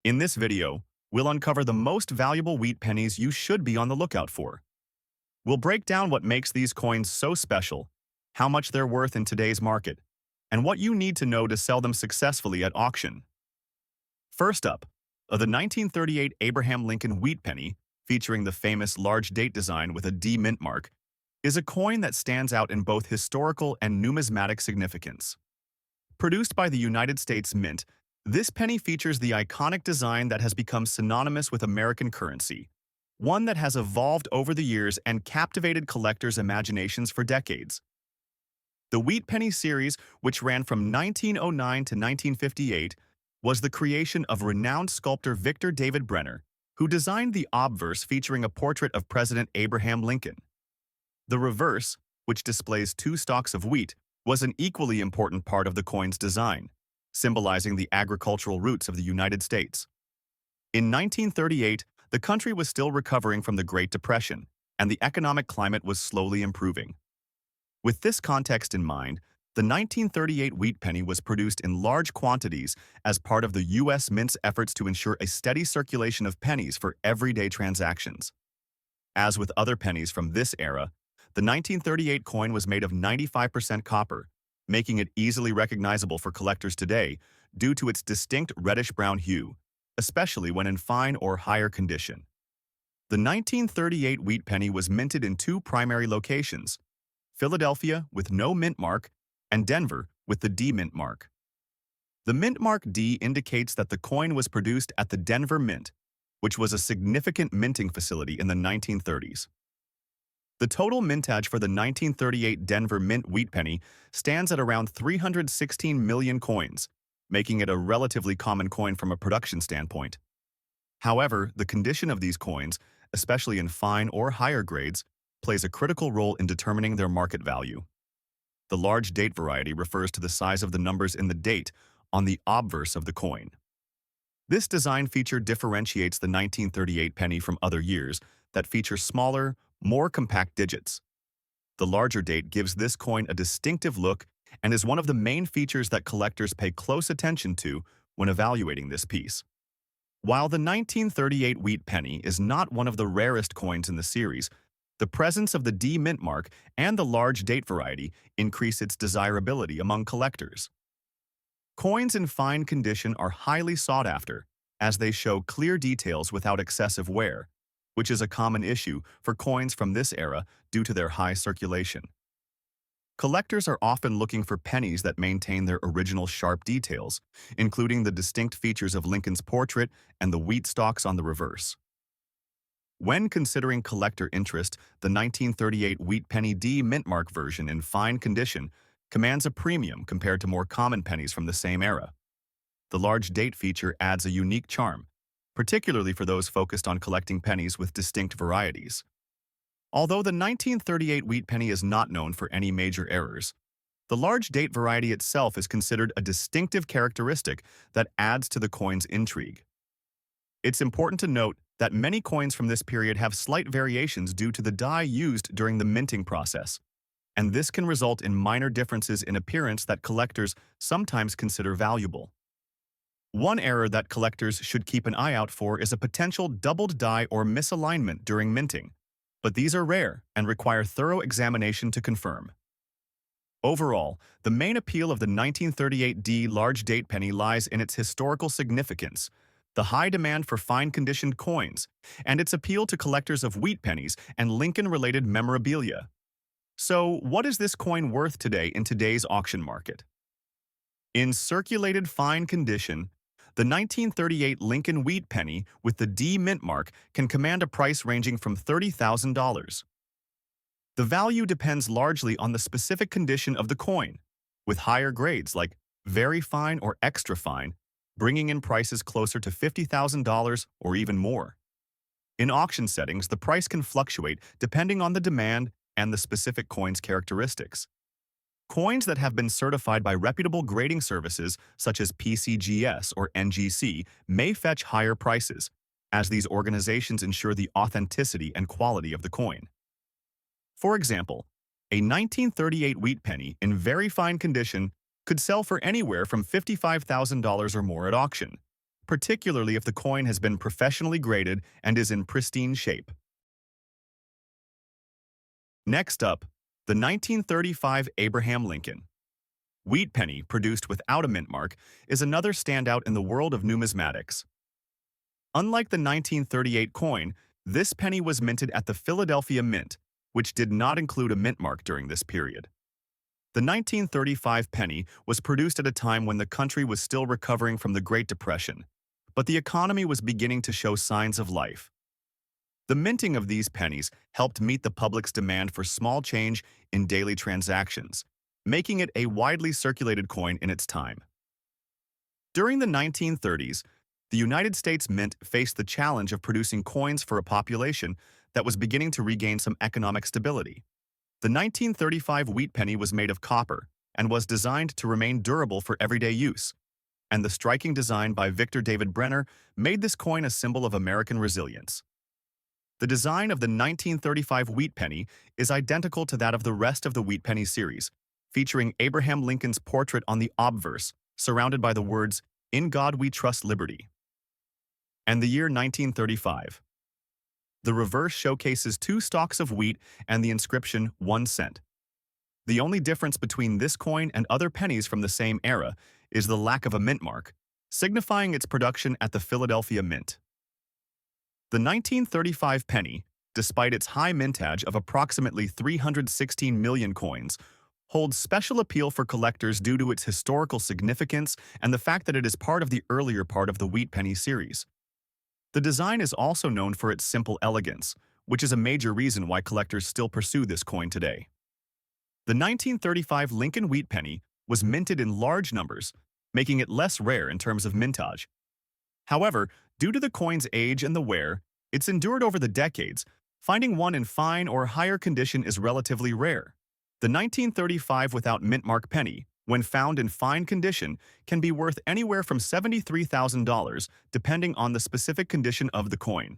In this video, we'll uncover the most valuable wheat pennies you should be on the lookout for. We'll break down what makes these coins so special, how much they're worth in today's market, and what you need to know to sell them successfully at auction. First up, the 1938 Abraham Lincoln wheat penny, featuring the famous large date design with a D mint mark, is a coin that stands out in both historical and numismatic significance. Produced by the United States Mint, this penny features the iconic design that has become synonymous with American currency, one that has evolved over the years and captivated collectors' imaginations for decades. The Wheat Penny series, which ran from 1909 to 1958, was the creation of renowned sculptor Victor David Brenner, who designed the obverse featuring a portrait of President Abraham Lincoln. The reverse, which displays two stalks of wheat, was an equally important part of the coin's design, symbolizing the agricultural roots of the United States. In 1938, the country was still recovering from the Great Depression, and the economic climate was slowly improving. With this context in mind, the 1938 wheat penny was produced in large quantities as part of the U.S. Mint's efforts to ensure a steady circulation of pennies for everyday transactions. As with other pennies from this era, the 1938 coin was made of 95% copper, making it easily recognizable for collectors today due to its distinct reddish-brown hue, especially when in fine or higher condition. The 1938 wheat penny was minted in two primary locations: Philadelphia with no mint mark and Denver with the D mint mark. The mint mark D indicates that the coin was produced at the Denver Mint, which was a significant minting facility in the 1930s. The total mintage for the 1938 Denver Mint wheat penny stands at around 316 million coins, making it a relatively common coin from a production standpoint. However, the condition of these coins, especially in fine or higher grades, plays a critical role in determining their market value. The large date variety refers to the size of the numbers in the date on the obverse of the coin. This design feature differentiates the 1938 penny from other years that feature smaller, more compact digits. The larger date gives this coin a distinctive look and is one of the main features that collectors pay close attention to when evaluating this piece. While the 1938 wheat penny is not one of the rarest coins in the series, the presence of the D mint mark and the large date variety increase its desirability among collectors. Coins in fine condition are highly sought after, as they show clear details without excessive wear, which is a common issue for coins from this era due to their high circulation. Collectors are often looking for pennies that maintain their original sharp details, including the distinct features of Lincoln's portrait and the wheat stalks on the reverse. When considering collector interest, the 1938 wheat penny D mint mark version in fine condition commands a premium compared to more common pennies from the same era. The large date feature adds a unique charm, particularly for those focused on collecting pennies with distinct varieties. Although the 1938 wheat penny is not known for any major errors, the large date variety itself is considered a distinctive characteristic that adds to the coin's intrigue. It's important to note that many coins from this period have slight variations due to the dye used during the minting process, and this can result in minor differences in appearance that collectors sometimes consider valuable. One error that collectors should keep an eye out for is a potential doubled dye or misalignment during minting, but these are rare and require thorough examination to confirm. Overall, the main appeal of the 1938 D large date penny lies in its historical significance, the high demand for fine-conditioned coins, and its appeal to collectors of wheat pennies and Lincoln-related memorabilia. So, what is this coin worth today in today's auction market? In circulated fine condition, the 1938 Lincoln wheat penny with the D mint mark can command a price ranging from $30,000. The value depends largely on the specific condition of the coin, with higher grades like very fine or extra fine bringing in prices closer to $50,000 or even more. In auction settings, the price can fluctuate depending on the demand and the specific coin's characteristics. Coins that have been certified by reputable grading services such as PCGS or NGC may fetch higher prices, as these organizations ensure the authenticity and quality of the coin. For example, a 1938 wheat penny in very fine condition could sell for anywhere from $55,000 or more at auction, particularly if the coin has been professionally graded and is in pristine shape. Next up, the 1935 Abraham Lincoln. Wheat penny, produced without a mint mark, is another standout in the world of numismatics. Unlike the 1938 coin, this penny was minted at the Philadelphia Mint, which did not include a mint mark during this period. The 1935 penny was produced at a time when the country was still recovering from the Great Depression, but the economy was beginning to show signs of life. The minting of these pennies helped meet the public's demand for small change in daily transactions, making it a widely circulated coin in its time. During the 1930s, the United States Mint faced the challenge of producing coins for a population that was beginning to regain some economic stability. The 1935 wheat penny was made of copper and was designed to remain durable for everyday use, and the striking design by Victor David Brenner made this coin a symbol of American resilience. The design of the 1935 wheat penny is identical to that of the rest of the wheat penny series, featuring Abraham Lincoln's portrait on the obverse, surrounded by the words, "In God We Trust Liberty." And the year 1935. The reverse showcases 2 stalks of wheat and the inscription 1 cent. The only difference between this coin and other pennies from the same era is the lack of a mint mark, signifying its production at the Philadelphia Mint. The 1935 penny, despite its high mintage of approximately 316 million coins, holds special appeal for collectors due to its historical significance and the fact that it is part of the earlier part of the wheat penny series. The design is also known for its simple elegance, which is a major reason why collectors still pursue this coin today. The 1935 Lincoln wheat penny was minted in large numbers, making it less rare in terms of mintage. However, due to the coin's age and the wear, it's endured over the decades. Finding one in fine or higher condition is relatively rare. The 1935 without mint mark penny, when found in fine condition, can be worth anywhere from $73,000 depending on the specific condition of the coin.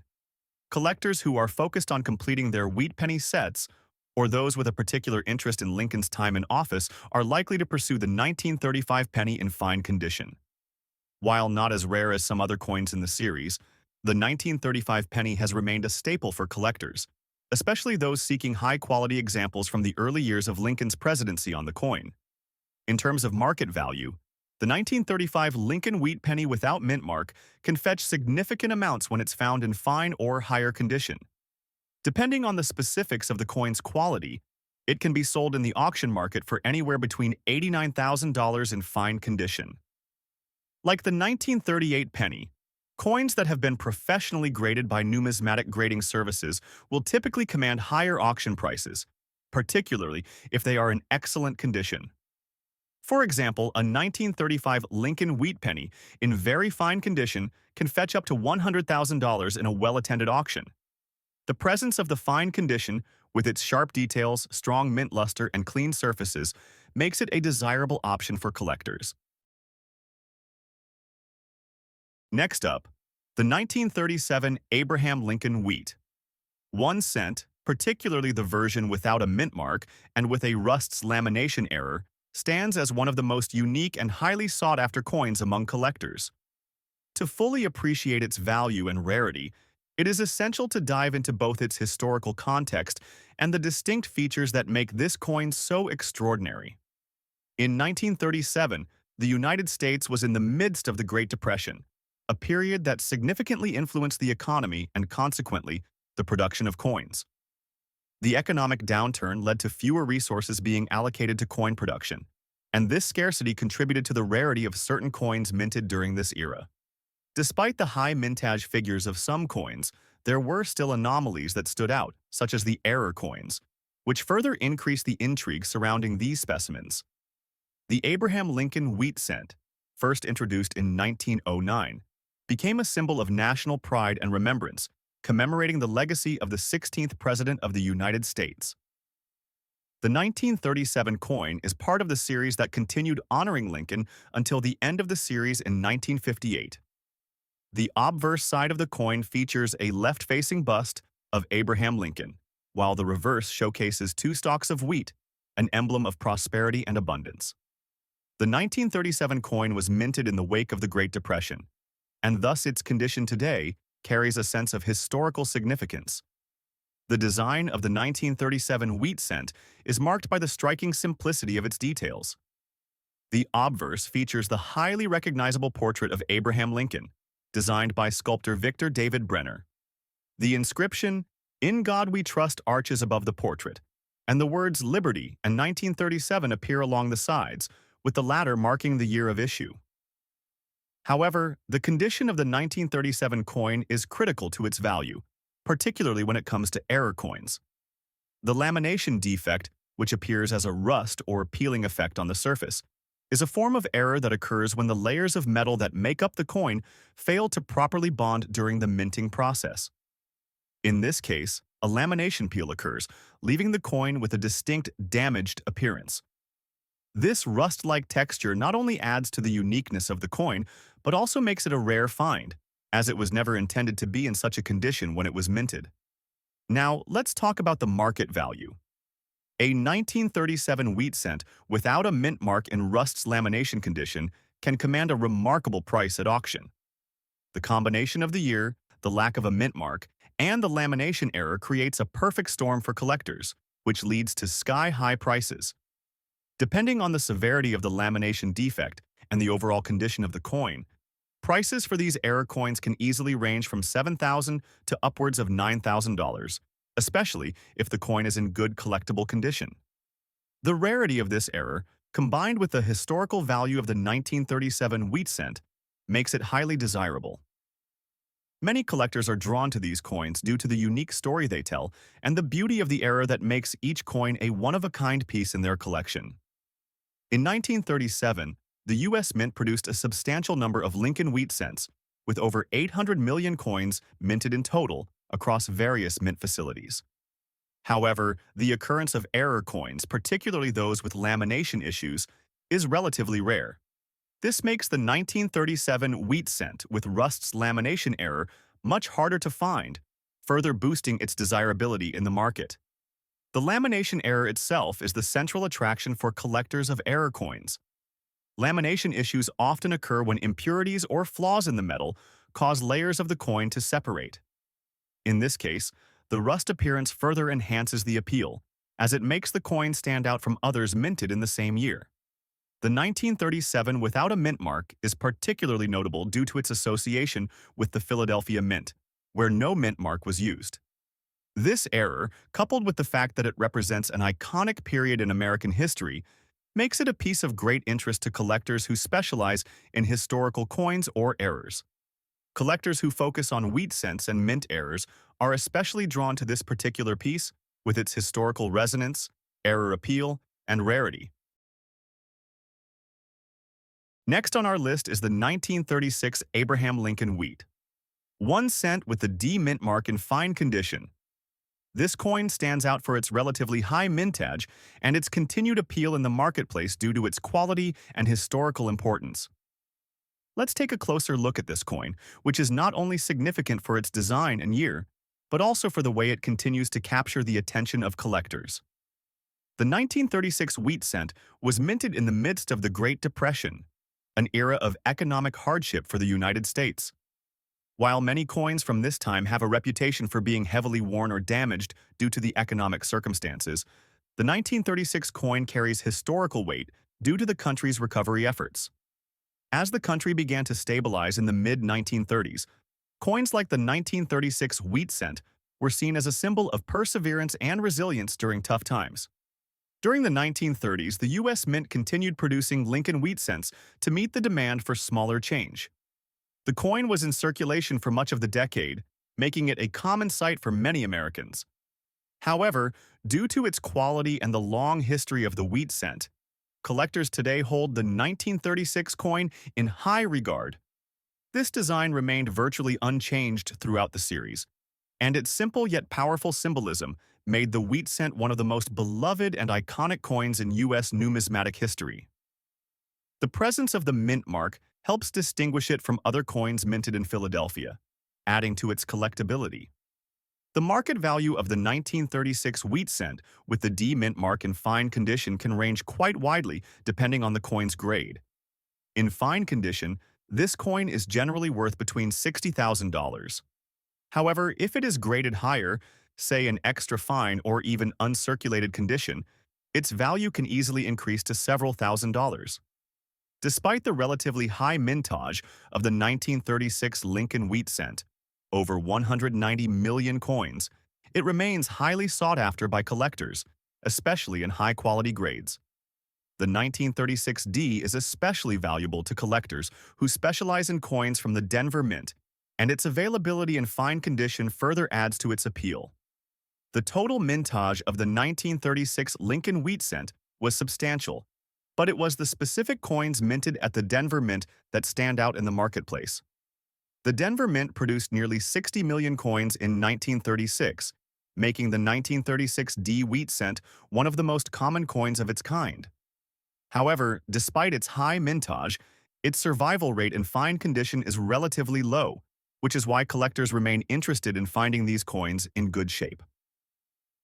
Collectors who are focused on completing their wheat penny sets, or those with a particular interest in Lincoln's time in office, are likely to pursue the 1935 penny in fine condition. While not as rare as some other coins in the series, the 1935 penny has remained a staple for collectors, especially those seeking high-quality examples from the early years of Lincoln's presidency on the coin. In terms of market value, the 1935 Lincoln wheat penny without mint mark can fetch significant amounts when it's found in fine or higher condition. Depending on the specifics of the coin's quality, it can be sold in the auction market for anywhere between $89,000 in fine condition. Like the 1938 penny, coins that have been professionally graded by numismatic grading services will typically command higher auction prices, particularly if they are in excellent condition. For example, a 1935 Lincoln wheat penny in very fine condition can fetch up to $100,000 in a well-attended auction. The presence of the fine condition, with its sharp details, strong mint luster, and clean surfaces, makes it a desirable option for collectors. Next up, the 1937 Abraham Lincoln wheat. 1 cent, particularly the version without a mint mark and with a rust's lamination error, stands as one of the most unique and highly sought-after coins among collectors. To fully appreciate its value and rarity, it is essential to dive into both its historical context and the distinct features that make this coin so extraordinary. In 1937, the United States was in the midst of the Great Depression, a period that significantly influenced the economy and, consequently, the production of coins. The economic downturn led to fewer resources being allocated to coin production, and this scarcity contributed to the rarity of certain coins minted during this era. Despite the high mintage figures of some coins, there were still anomalies that stood out, such as the error coins, which further increased the intrigue surrounding these specimens. The Abraham Lincoln wheat cent, first introduced in 1909, became a symbol of national pride and remembrance, commemorating the legacy of the 16th President of the United States. The 1937 coin is part of the series that continued honoring Lincoln until the end of the series in 1958. The obverse side of the coin features a left-facing bust of Abraham Lincoln, while the reverse showcases 2 stalks of wheat, an emblem of prosperity and abundance. The 1937 coin was minted in the wake of the Great Depression, and thus its condition today carries a sense of historical significance. The design of the 1937 wheat cent is marked by the striking simplicity of its details. The obverse features the highly recognizable portrait of Abraham Lincoln, designed by sculptor Victor David Brenner. The inscription, "In God We Trust," arches above the portrait, and the words "Liberty" and 1937 appear along the sides, with the latter marking the year of issue. However, the condition of the 1937 coin is critical to its value, particularly when it comes to error coins. The lamination defect, which appears as a rust or peeling effect on the surface, is a form of error that occurs when the layers of metal that make up the coin fail to properly bond during the minting process. In this case, a lamination peel occurs, leaving the coin with a distinct damaged appearance. This rust-like texture not only adds to the uniqueness of the coin, but also makes it a rare find, as it was never intended to be in such a condition when it was minted. Now, let's talk about the market value. A 1937 wheat cent without a mint mark in rust's lamination condition can command a remarkable price at auction. The combination of the year, the lack of a mint mark, and the lamination error creates a perfect storm for collectors, which leads to sky-high prices. Depending on the severity of the lamination defect and the overall condition of the coin, prices for these error coins can easily range from $7,000 to upwards of $9,000, especially if the coin is in good collectible condition. The rarity of this error, combined with the historical value of the 1937 wheat cent, makes it highly desirable. Many collectors are drawn to these coins due to the unique story they tell and the beauty of the error that makes each coin a one-of-a-kind piece in their collection. In 1937, the U.S. Mint produced a substantial number of Lincoln wheat cents, with over 800 million coins minted in total across various mint facilities. However, the occurrence of error coins, particularly those with lamination issues, is relatively rare. This makes the 1937 wheat cent with rust's lamination error much harder to find, further boosting its desirability in the market. The lamination error itself is the central attraction for collectors of error coins. Lamination issues often occur when impurities or flaws in the metal cause layers of the coin to separate. In this case, the rust appearance further enhances the appeal, as it makes the coin stand out from others minted in the same year. The 1937 without a mint mark is particularly notable due to its association with the Philadelphia Mint, where no mint mark was used. This error, coupled with the fact that it represents an iconic period in American history, makes it a piece of great interest to collectors who specialize in historical coins or errors. Collectors who focus on wheat cents and mint errors are especially drawn to this particular piece with its historical resonance, error appeal, and rarity. Next on our list is the 1936 Abraham Lincoln wheat. 1 cent with the D mint mark in fine condition. This coin stands out for its relatively high mintage and its continued appeal in the marketplace due to its quality and historical importance. Let's take a closer look at this coin, which is not only significant for its design and year, but also for the way it continues to capture the attention of collectors. The 1936 wheat cent was minted in the midst of the Great Depression, an era of economic hardship for the United States. While many coins from this time have a reputation for being heavily worn or damaged due to the economic circumstances, the 1936 coin carries historical weight due to the country's recovery efforts. As the country began to stabilize in the mid-1930s, coins like the 1936 wheat cent were seen as a symbol of perseverance and resilience during tough times. During the 1930s, the U.S. Mint continued producing Lincoln wheat cents to meet the demand for smaller change. The coin was in circulation for much of the decade, making it a common sight for many Americans. However, due to its quality and the long history of the wheat cent, collectors today hold the 1936 coin in high regard. This design remained virtually unchanged throughout the series, and its simple yet powerful symbolism made the wheat cent one of the most beloved and iconic coins in U.S. numismatic history. The presence of the mint mark helps distinguish it from other coins minted in Philadelphia, adding to its collectability. The market value of the 1936 wheat cent with the D mint mark in fine condition can range quite widely depending on the coin's grade. In fine condition, This coin is generally worth between $60,000. However, if it is graded higher, say an extra fine or even uncirculated condition, its value can easily increase to several thousand dollars. Despite the relatively high mintage of the 1936 Lincoln wheat cent, over 190 million coins, it remains highly sought after by collectors, especially in high-quality grades. The 1936D is especially valuable to collectors who specialize in coins from the Denver Mint, and its availability in fine condition further adds to its appeal. The total mintage of the 1936 Lincoln wheat cent was substantial, but it was the specific coins minted at the Denver Mint that stand out in the marketplace. The Denver Mint produced nearly 60 million coins in 1936, making the 1936D wheat cent one of the most common coins of its kind. However, despite its high mintage, its survival rate in fine condition is relatively low, which is why collectors remain interested in finding these coins in good shape.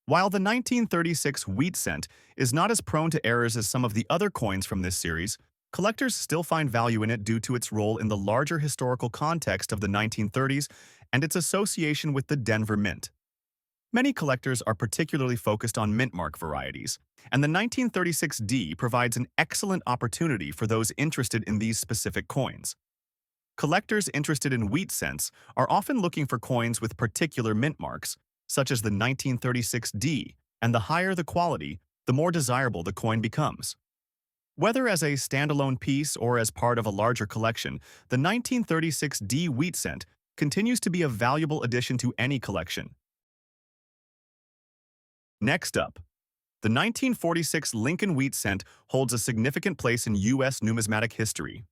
While the 1936 wheat cent is not as prone to errors as some of the other coins from this series, collectors still find value in it due to its role in the larger historical context of the 1930s and its association with the Denver Mint. Many collectors are particularly focused on mint mark varieties, and the 1936D provides an excellent opportunity for those interested in these specific coins. Collectors interested in wheat cents are often looking for coins with particular mint marks, such as the 1936D, and the higher the quality, the more desirable the coin becomes. Whether as a standalone piece or as part of a larger collection, the 1936D wheat cent continues to be a valuable addition to any collection. Next up, the 1946 Lincoln wheat cent holds a significant place in U.S. numismatic history.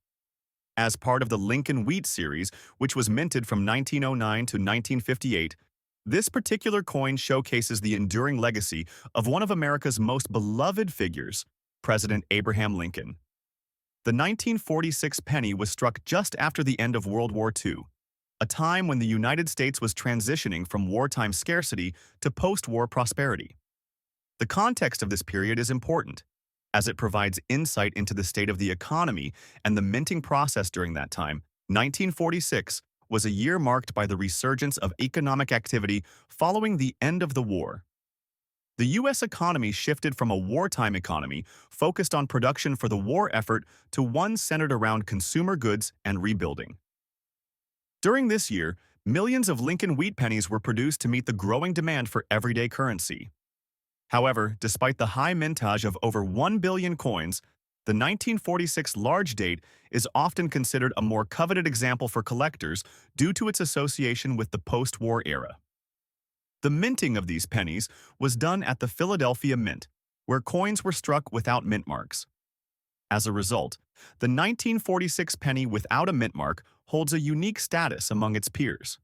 As part of the Lincoln wheat series, which was minted from 1909 to 1958, this particular coin showcases the enduring legacy of one of America's most beloved figures, President Abraham Lincoln. The 1946 penny was struck just after the end of World War II, a time when the United States was transitioning from wartime scarcity to post-war prosperity. The context of this period is important, as it provides insight into the state of the economy and the minting process during that time. 1946 was a year marked by the resurgence of economic activity following the end of the war. The U.S. economy shifted from a wartime economy focused on production for the war effort to one centered around consumer goods and rebuilding. During this year, millions of Lincoln wheat pennies were produced to meet the growing demand for everyday currency. However, despite the high mintage of over 1 billion coins, the 1946 large date is often considered a more coveted example for collectors due to its association with the post-war era. The minting of these pennies was done at the Philadelphia Mint, where coins were struck without mint marks. As a result, the 1946 penny without a mint mark holds a unique status among its peers.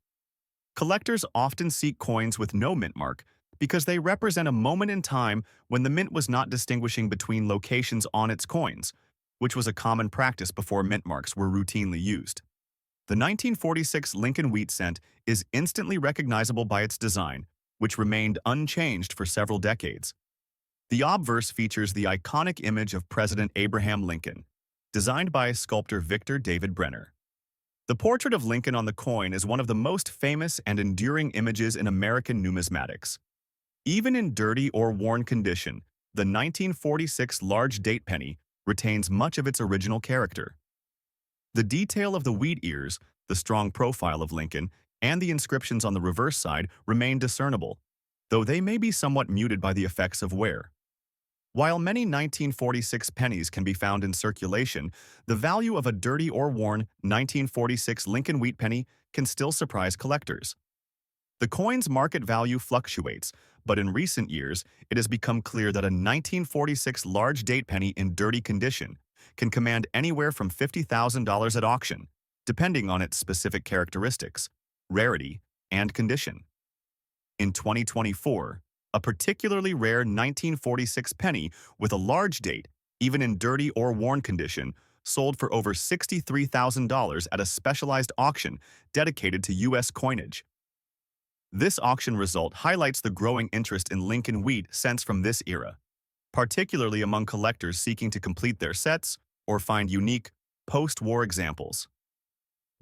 Collectors often seek coins with no mint mark because they represent a moment in time when the mint was not distinguishing between locations on its coins, which was a common practice before mint marks were routinely used. The 1946 Lincoln wheat cent is instantly recognizable by its design, which remained unchanged for several decades. The obverse features the iconic image of President Abraham Lincoln, designed by sculptor Victor David Brenner. The portrait of Lincoln on the coin is one of the most famous and enduring images in American numismatics. Even in dirty or worn condition, the 1946 large date penny retains much of its original character. The detail of the wheat ears, the strong profile of Lincoln, and the inscriptions on the reverse side remain discernible, though they may be somewhat muted by the effects of wear. While many 1946 pennies can be found in circulation, the value of a dirty or worn 1946 Lincoln wheat penny can still surprise collectors. The coin's market value fluctuates, but in recent years, it has become clear that a 1946 large date penny in dirty condition can command anywhere from $50,000 at auction, depending on its specific characteristics, rarity, and condition. In 2024, a particularly rare 1946 penny with a large date, even in dirty or worn condition, sold for over $63,000 at a specialized auction dedicated to U.S. coinage. This auction result highlights the growing interest in Lincoln wheat cents from this era, particularly among collectors seeking to complete their sets or find unique, post-war examples.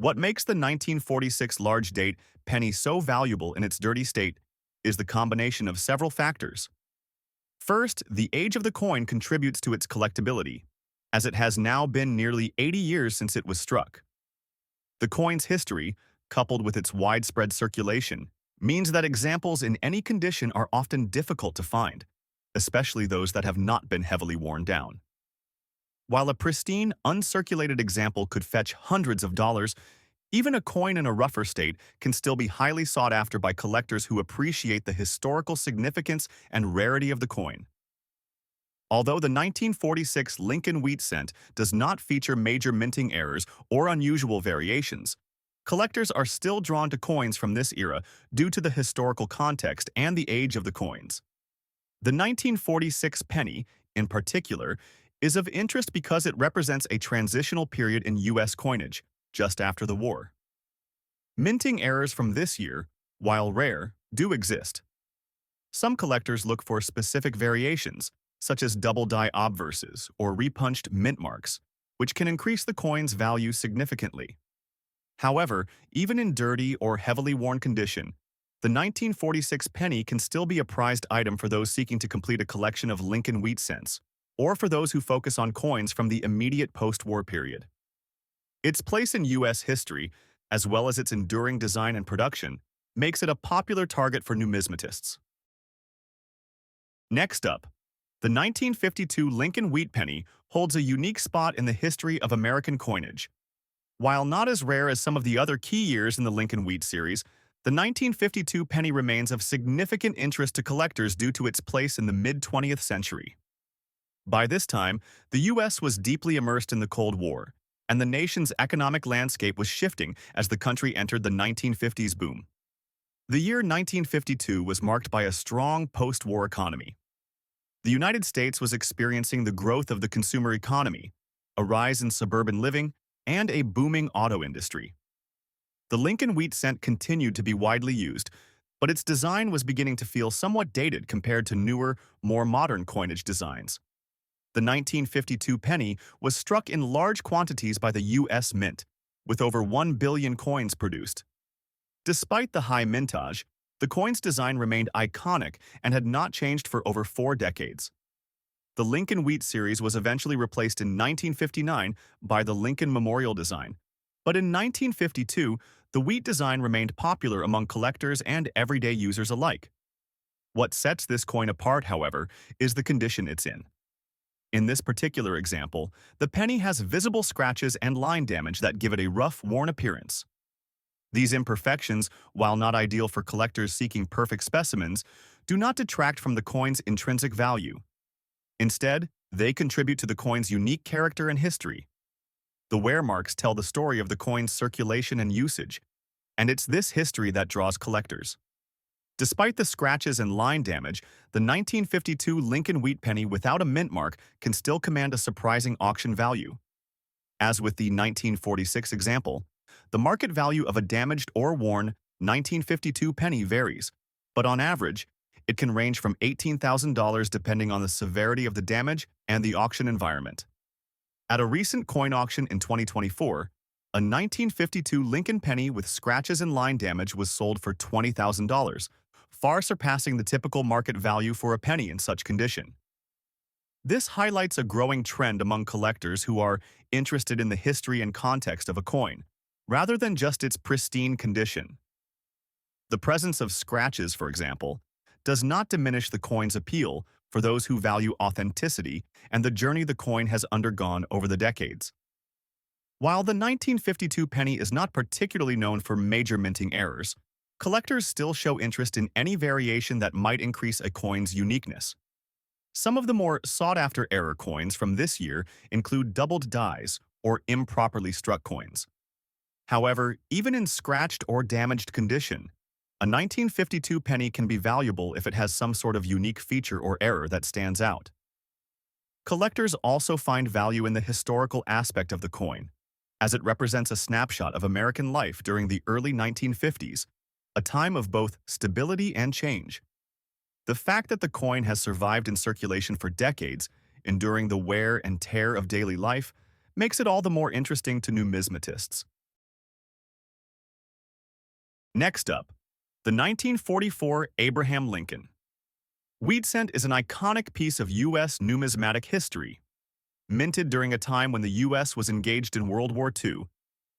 What makes the 1946 large date penny so valuable in its dirty state is the combination of several factors. First, the age of the coin contributes to its collectability, as it has now been nearly 80 years since it was struck. The coin's history, coupled with its widespread circulation, means that examples in any condition are often difficult to find, especially those that have not been heavily worn down. While a pristine, uncirculated example could fetch hundreds of dollars, even a coin in a rougher state can still be highly sought after by collectors who appreciate the historical significance and rarity of the coin. Although the 1946 Lincoln wheat cent does not feature major minting errors or unusual variations, collectors are still drawn to coins from this era due to the historical context and the age of the coins. The 1946 penny, in particular, is of interest because it represents a transitional period in U.S. coinage, just after the war. Minting errors from this year, while rare, do exist. Some collectors look for specific variations, such as double-die obverses or repunched mint marks, which can increase the coin's value significantly. However, even in dirty or heavily worn condition, the 1946 penny can still be a prized item for those seeking to complete a collection of Lincoln wheat cents, or for those who focus on coins from the immediate post-war period. Its place in U.S. history, as well as its enduring design and production, makes it a popular target for numismatists. Next up, the 1952 Lincoln wheat penny holds a unique spot in the history of American coinage. While not as rare as some of the other key years in the Lincoln wheat series, the 1952 penny remains of significant interest to collectors due to its place in the mid-20th century. By this time, the U.S. was deeply immersed in the Cold War, and the nation's economic landscape was shifting as the country entered the 1950s boom. The year 1952 was marked by a strong post-war economy. The United States was experiencing the growth of the consumer economy, a rise in suburban living, and a booming auto industry. The Lincoln wheat cent continued to be widely used, but its design was beginning to feel somewhat dated compared to newer, more modern coinage designs. The 1952 penny was struck in large quantities by the U.S. Mint, with over 1 billion coins produced. Despite the high mintage, the coin's design remained iconic and had not changed for over 4 decades. The Lincoln Wheat series was eventually replaced in 1959 by the Lincoln Memorial design, but in 1952, the wheat design remained popular among collectors and everyday users alike. What sets this coin apart, however, is the condition it's in. In this particular example, the penny has visible scratches and line damage that give it a rough, worn appearance. These imperfections, while not ideal for collectors seeking perfect specimens, do not detract from the coin's intrinsic value. Instead, they contribute to the coin's unique character and history. The wear marks tell the story of the coin's circulation and usage, and it's this history that draws collectors. Despite the scratches and line damage, the 1952 Lincoln wheat penny without a mint mark can still command a surprising auction value. As with the 1946 example, the market value of a damaged or worn 1952 penny varies, but on average, it can range from $18,000 depending on the severity of the damage and the auction environment. At a recent coin auction in 2024, a 1952 Lincoln penny with scratches and line damage was sold for $20,000, far surpassing the typical market value for a penny in such condition. This highlights a growing trend among collectors who are interested in the history and context of a coin, rather than just its pristine condition. The presence of scratches, for example, does not diminish the coin's appeal for those who value authenticity and the journey the coin has undergone over the decades. While the 1952 penny is not particularly known for major minting errors, collectors still show interest in any variation that might increase a coin's uniqueness. Some of the more sought-after error coins from this year include doubled dies or improperly struck coins. However, even in scratched or damaged condition, a 1952 penny can be valuable if it has some sort of unique feature or error that stands out. Collectors also find value in the historical aspect of the coin, as it represents a snapshot of American life during the early 1950s, a time of both stability and change. The fact that the coin has survived in circulation for decades, enduring the wear and tear of daily life, makes it all the more interesting to numismatists. Next up, the 1944 Abraham Lincoln. Wheat cent is an iconic piece of U.S. numismatic history. Minted during a time when the U.S. was engaged in World War II,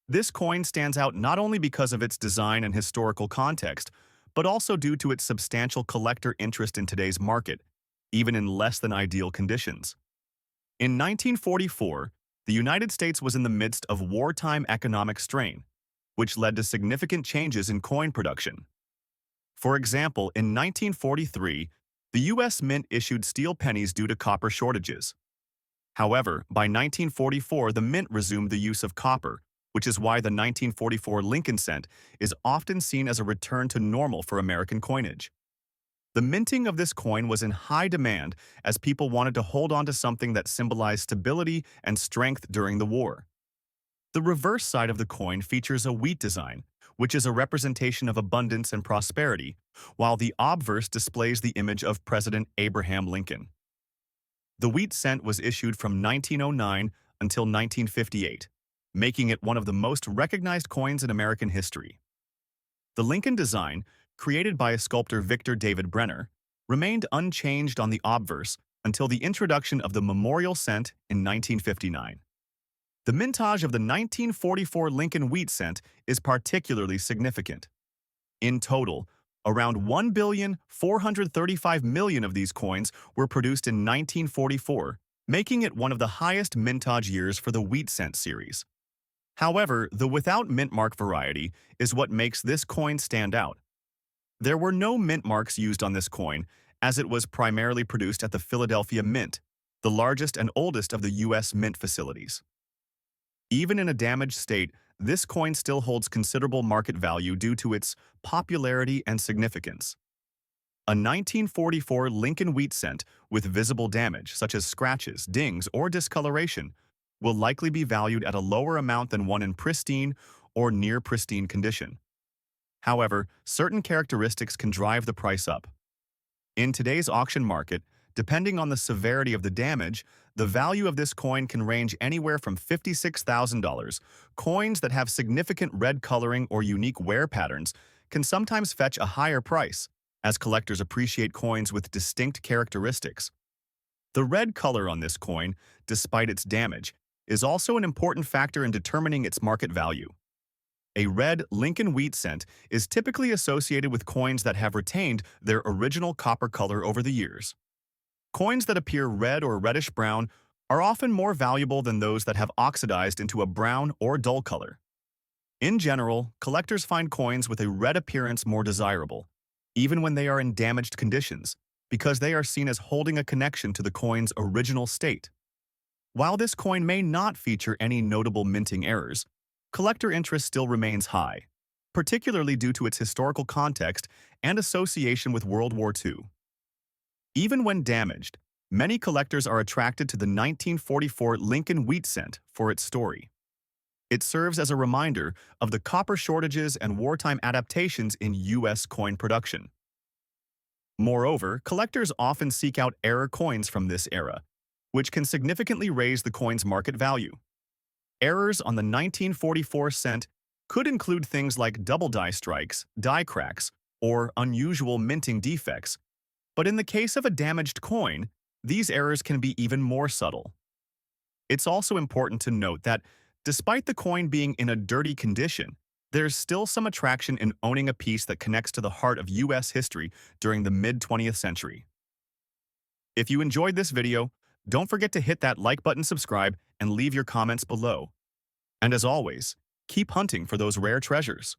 this coin stands out not only because of its design and historical context, but also due to its substantial collector interest in today's market, even in less than ideal conditions. In 1944, the United States was in the midst of wartime economic strain, which led to significant changes in coin production. For example, in 1943, the U.S. Mint issued steel pennies due to copper shortages. However, by 1944, the Mint resumed the use of copper, which is why the 1944 Lincoln cent is often seen as a return to normal for American coinage. The minting of this coin was in high demand as people wanted to hold on to something that symbolized stability and strength during the war. The reverse side of the coin features a wheat design, which is a representation of abundance and prosperity, while the obverse displays the image of President Abraham Lincoln. The wheat cent was issued from 1909 until 1958, making it one of the most recognized coins in American history. The Lincoln design, created by sculptor Victor David Brenner, remained unchanged on the obverse until the introduction of the memorial cent in 1959. The mintage of the 1944 Lincoln wheat cent is particularly significant. In total, around 1,435,000,000 of these coins were produced in 1944, making it one of the highest mintage years for the wheat cent series. However, the without mint mark variety is what makes this coin stand out. There were no mint marks used on this coin, as it was primarily produced at the Philadelphia Mint, the largest and oldest of the U.S. mint facilities. Even in a damaged state, this coin still holds considerable market value due to its popularity and significance. A 1944 Lincoln wheat cent with visible damage, such as scratches, dings, or discoloration, will likely be valued at a lower amount than one in pristine or near pristine condition. However, certain characteristics can drive the price up. In today's auction market, depending on the severity of the damage, the value of this coin can range anywhere from $56,000. Coins that have significant red coloring or unique wear patterns can sometimes fetch a higher price, as collectors appreciate coins with distinct characteristics. The red color on this coin, despite its damage, is also an important factor in determining its market value. A red Lincoln wheat cent is typically associated with coins that have retained their original copper color over the years. Coins that appear red or reddish-brown are often more valuable than those that have oxidized into a brown or dull color. In general, collectors find coins with a red appearance more desirable, even when they are in damaged conditions, because they are seen as holding a connection to the coin's original state. While this coin may not feature any notable minting errors, collector interest still remains high, particularly due to its historical context and association with World War II. Even when damaged, many collectors are attracted to the 1944 Lincoln wheat cent for its story. It serves as a reminder of the copper shortages and wartime adaptations in U.S. coin production. Moreover, collectors often seek out error coins from this era, which can significantly raise the coin's market value. Errors on the 1944 cent could include things like double die strikes, die cracks, or unusual minting defects, but in the case of a damaged coin, these errors can be even more subtle. It's also important to note that, despite the coin being in a dirty condition, there's still some attraction in owning a piece that connects to the heart of U.S. history during the mid-20th century. If you enjoyed this video, don't forget to hit that like button, subscribe, and leave your comments below. And as always, keep hunting for those rare treasures.